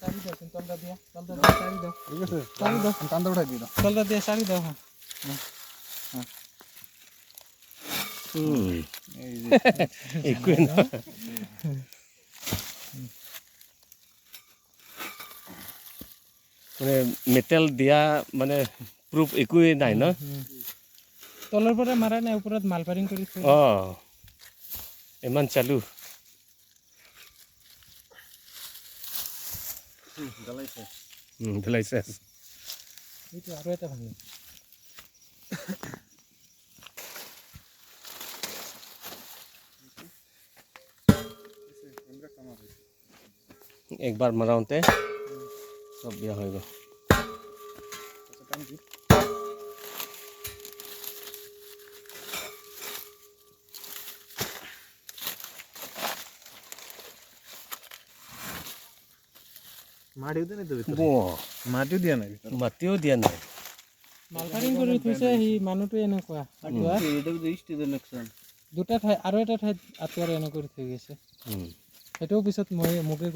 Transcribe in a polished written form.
চাৰি দাও তলটা দিয়া চাৰি দাও ঠিক আছে চাৰি দাও টানটা উঠাই দি দাও তলটা দিয়া চাৰি দাও হ্যাঁ এই যে একোৱে নহয় মানে মেটেল দিয়া মানে প্ৰুফ একোৱে নাই ন তলৰ পৰা মাৰা নাই ওপৰত মালপাৰিং কৰি থৈ ইমান চালু ঢলাইছে এইটো আৰু এটা ভাঙি একবাৰ মাৰাওঁতে চব বিয়া হৈ গ'ল মাটিও দিয়া নাই তো মাটিও দিয়া নাই মাটিও দিয়া নাই মালপাৰিং কৰি থৈছে সি মানুহটো এনেকুৱা দুটা ঠাই আৰু এটা ঠাইত আঁতোৱাৰে এনে কৰি থৈ গৈছে সেইটোও পিছত মোকে